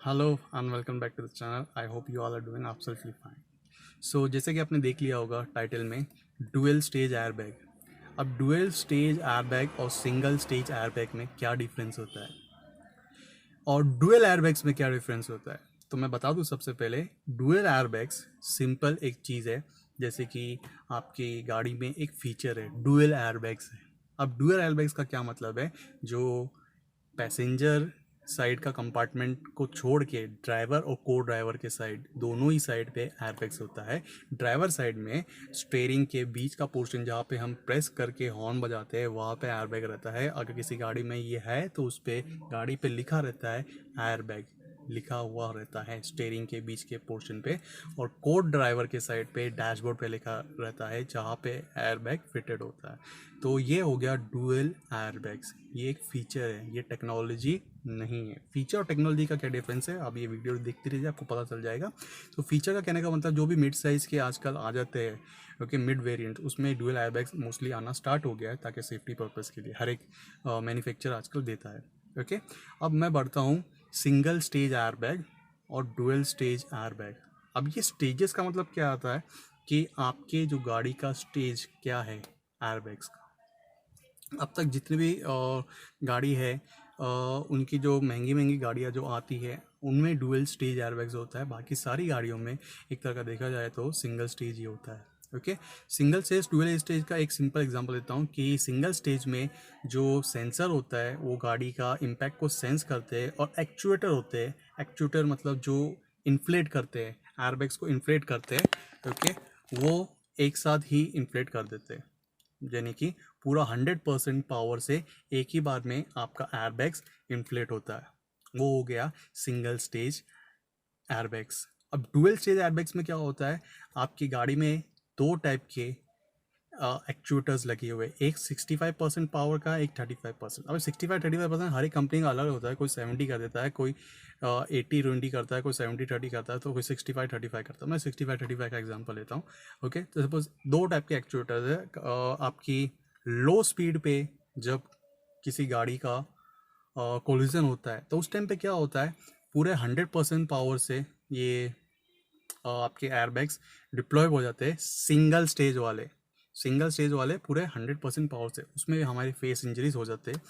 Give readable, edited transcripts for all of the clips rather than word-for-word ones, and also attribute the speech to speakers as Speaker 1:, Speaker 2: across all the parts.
Speaker 1: Hello and welcome back to the channel. I hope you all are doing absolutely fine. So जैसे कि आपने देख लिया होगा टाइटल में डुअल स्टेज एयरबैग। अब डुअल स्टेज एयरबैग और सिंगल स्टेज एयरबैग में क्या डिफरेंस होता है और डुअल एयरबैग्स में क्या डिफरेंस होता है, तो मैं बता दूं। सबसे पहले डुअल एयरबैग्स सिंपल एक चीज़ है, जैसे कि आपकी गाड़ी में एक फीचर है डुअल एयरबैग्स है। अब डुअल एयरबैग्स का क्या मतलब है, जो पैसेंजर साइड का कंपार्टमेंट को छोड़ के ड्राइवर और को ड्राइवर के साइड दोनों ही साइड पे एयरबैग्स होता है। ड्राइवर साइड में स्टीयरिंग के बीच का पोर्शन जहाँ पे हम प्रेस करके हॉर्न बजाते हैं वहाँ पे एयरबैग रहता है। अगर किसी गाड़ी में ये है तो उस पर गाड़ी पे लिखा रहता है एयरबैग, लिखा हुआ रहता है स्टीयरिंग के बीच के पोर्शन पे। और कोड ड्राइवर के साइड पे डैशबोर्ड पे लिखा रहता है जहाँ पे एयरबैग फिटेड होता है। तो ये हो गया डुअल एयरबैग्स। ये एक फीचर है, ये टेक्नोलॉजी नहीं है। फीचर और टेक्नोलॉजी का क्या डिफरेंस है, अब ये वीडियो देखते रहिए, आपको पता चल जाएगा। तो फीचर का कहने का मतलब जो भी मिड साइज़ के आजकल आ जाते हैं, ओके, मिड वेरिएंट, उसमें डुअल एयरबैग्स मोस्टली आना स्टार्ट हो गया है ताकि सेफ्टी पर्पज़ के लिए हर एक मैन्युफैक्चर आजकल देता है। ओके, अब मैं बढ़ता हूँ सिंगल स्टेज एयरबैग और डुअल स्टेज एयरबैग। अब ये स्टेजेस का मतलब क्या आता है कि आपके जो गाड़ी का स्टेज क्या है एयरबैग्स का। अब तक जितनी भी गाड़ी है, उनकी जो महंगी महंगी गाड़ियाँ जो आती है उनमें डुअल स्टेज एयरबैग्स होता है। बाकी सारी गाड़ियों में एक तरह का देखा जाए तो सिंगल स्टेज ही होता है। Okay, single stage dual stage का एक सिंपल एग्जांपल देता हूँ कि सिंगल स्टेज में जो सेंसर होता है वो गाड़ी का इम्पैक्ट को सेंस करते हैं, और एक्चुएटर होते हैं। एक्चुएटर मतलब जो इन्फ्लेट करते हैं, एयरबैग्स को इन्फ्लेट करते हैं। ओके, वो एक साथ ही इन्फ्लेट कर देते हैं, यानी कि पूरा 100% पावर से एक ही बार में आपका एयरबैग्स इन्फ्लेट होता है। वो हो गया सिंगल स्टेज एयरबैग्स। अब डुअल स्टेज एयरबैग्स में क्या होता है, आपकी गाड़ी में दो टाइप के एक्चुएटर्स लगे हुए, एक 65% पावर का, एक 35%। अब 65-35% हर एक कंपनी का अलग होता है। कोई 70 कर देता है, कोई 80-20 करता है, कोई 70-30 करता है, तो कोई 65-35 करता है। मैं 65-35 का एग्जांपल लेता हूँ। ओके, तो सपोज दो टाइप के एक्चुएटर्स है। आपकी लो स्पीड पे जब किसी गाड़ी का कोलिजन होता है तो उस टाइम पे क्या होता है, पूरे 100% पावर से ये आपके एयरबैग्स डिप्लॉय हो जाते हैं। सिंगल स्टेज वाले पूरे 100% पावर से, उसमें हमारे फेस इंजरीज हो जाते हैं।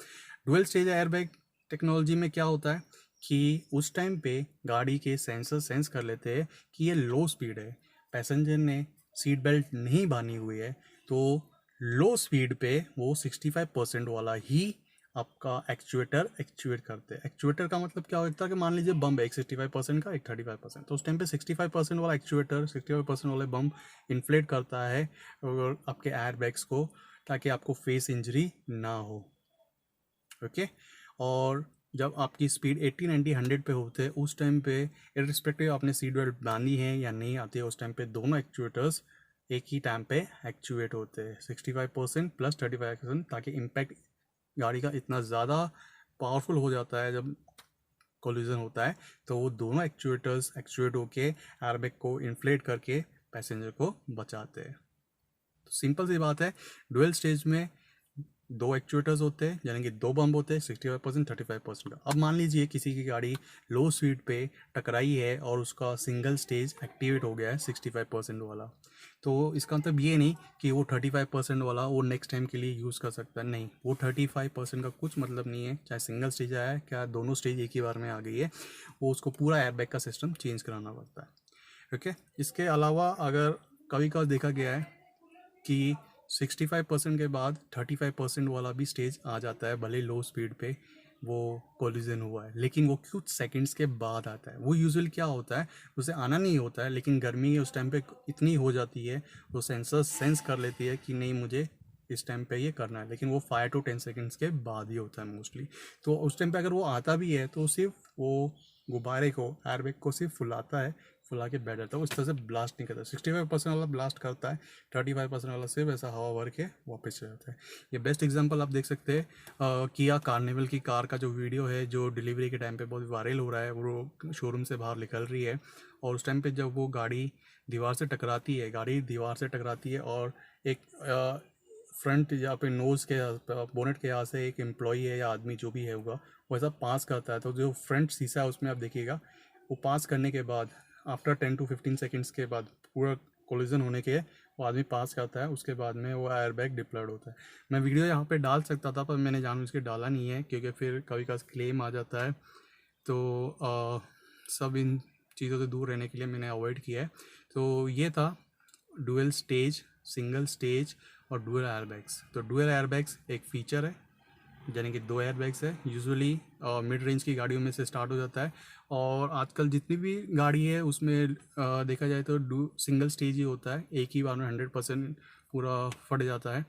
Speaker 1: डुअल स्टेज एयरबैग टेक्नोलॉजी में क्या होता है कि उस टाइम पे गाड़ी के सेंसर सेंस कर लेते हैं कि ये लो स्पीड है, पैसेंजर ने सीट बेल्ट नहीं बांधी हुई है, तो लो स्पीड पे वो 65% वाला ही आपका एक्चुएटर एक्चुएट करते हैं। एक्चुएटर का मतलब क्या होता है कि मान लीजिए बम है एक 65% का, एक 35%, तो उस टाइम पे 65% वाला एक्चुएटर 65% वाले बम इन्फ्लेट करता है और आपके एयर बैग्स को, ताकि आपको फेस इंजरी ना हो। ओके, और जब आपकी स्पीड 80 90 100 पे होते हैं उस टाइम पे, इरिस्पेक्टिव आपने सीट बेल्ट बांधी है या नहीं आती है, उस टाइम पे दोनों एक्चुएटर्स एक ही टाइम पे एक्चुएट होते हैं, 65% प्लस 35%, ताकि इम्पैक्ट गाड़ी का इतना ज़्यादा पावरफुल हो जाता है जब कोलिजन होता है, तो वो दोनों एक्चुएटर्स एक्चुएट होके एयरबैग को इन्फ्लेट करके पैसेंजर को बचाते हैं। तो सिंपल सी बात है, डुअल स्टेज में दो एक्चुएटर्स होते हैं, यानी कि दो बम्ब होते हैं, 65% 35% का। अब मान लीजिए किसी की गाड़ी लो स्पीड पे टकराई है और उसका सिंगल स्टेज एक्टिवेट हो गया है 65% वाला, तो इसका मतलब ये नहीं कि वो 35% वाला वो नेक्स्ट टाइम के लिए यूज़ कर सकता है। नहीं, वो 35% का कुछ मतलब नहीं है, चाहे सिंगल स्टेज आया है क्या, दोनों स्टेज एक ही बार में आ गई है, वो उसको पूरा एयरबैग का सिस्टम चेंज कराना पड़ता है। ओके, इसके अलावा अगर कभी कभी देखा गया है कि 65% के बाद 35% वाला भी स्टेज आ जाता है, भले लो स्पीड पे वो कोलिजन हुआ है, लेकिन वो कुछ सेकंड्स के बाद आता है। वो यूजुअल क्या होता है, उसे आना नहीं होता है, लेकिन गर्मी उस टाइम पे इतनी हो जाती है, वो सेंसर सेंस कर लेती है कि नहीं मुझे इस टाइम पे ये करना है, लेकिन वो 5 to 10 सेकेंड्स के बाद ही होता है मोस्टली। तो उस टाइम पे अगर वो आता भी है तो सिर्फ वो गुब्बारे को, एयरबैग को सिर्फ फुलाता है, फुला के बैठ जाता है, वो इस तरह से ब्लास्ट नहीं करता। 65% वाला ब्लास्ट करता है, 35% वाला सिर्फ ऐसा हवा भर के वापस चला जाता है। ये बेस्ट एग्जांपल आप देख सकते हैं, किया कार्निवल की कार का जो वीडियो है, जो डिलीवरी के टाइम पे बहुत वायरल हो रहा है, वो शोरूम से बाहर निकल रही है, और उस टाइम पे जब वो गाड़ी दीवार से टकराती है, गाड़ी दीवार से टकराती है और एक फ्रंट या पे नोज़ के बोनेट के यहाँ से एक एम्प्लॉई है या आदमी जो भी है होगा वो ऐसा पास करता है, तो जो फ्रंट शीशा है उसमें आप देखिएगा वो पास करने के बाद आफ्टर 10 to 15 सेकेंड्स के बाद पूरा कोलिजन होने के वो आदमी पास करता है, उसके बाद में वो एयर बैग डिप्लॉयड होता है। मैं वीडियो यहाँ पे डाल सकता था पर मैंने जानबूझ के डाला नहीं है क्योंकि फिर कभी कभी क्लेम आ जाता है, तो सब इन चीज़ों से दूर रहने के लिए मैंने अवॉइड किया है। तो ये था डुअल स्टेज, सिंगल स्टेज और डुअल एयरबैग्स। तो डुअल एयरबैग्स एक फ़ीचर है, यानी कि 2 एयरबैग्स है, यूजुअली मिड रेंज की गाड़ियों में से स्टार्ट हो जाता है और आजकल जितनी भी गाड़ी है उसमें देखा जाए तो सिंगल स्टेज ही होता है, एक ही बार में 100% पूरा फट जाता है।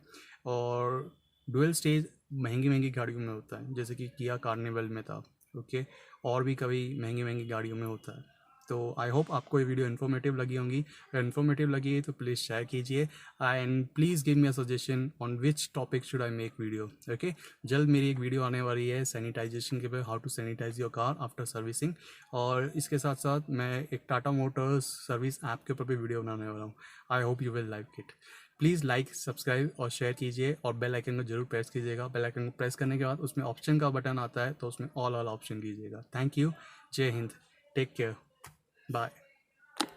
Speaker 1: और डुअल स्टेज महंगी महंगी गाड़ियों में होता है, जैसे कि किया कार्निवल में था, ओके, और भी कभी महंगी महंगी गाड़ियों में होता है। तो आई होप आपको ये वीडियो इन्फॉर्मेटिव लगी होंगी। अगर इन्फॉर्मेटिव लगी है तो प्लीज़ शेयर कीजिए and please give me a suggestion on which topic should I make video, okay. जल्द मेरी एक वीडियो आने वाली है सैनिटाइजेशन के पे, how to sanitize your car after servicing, और इसके साथ साथ मैं एक टाटा मोटर्स सर्विस ऐप के ऊपर भी वीडियो बनाने वाला हूँ। आई hope you will like it. Please like, subscribe और शेयर कीजिए और बेल आइकन को जरूर प्रेस कीजिएगा। बेल आइकन को प्रेस करने के बाद उसमें ऑप्शन का बटन आता है तो उसमें ऑल ऑप्शन कीजिएगा। Thank you. जय हिंद। Take care. बाय।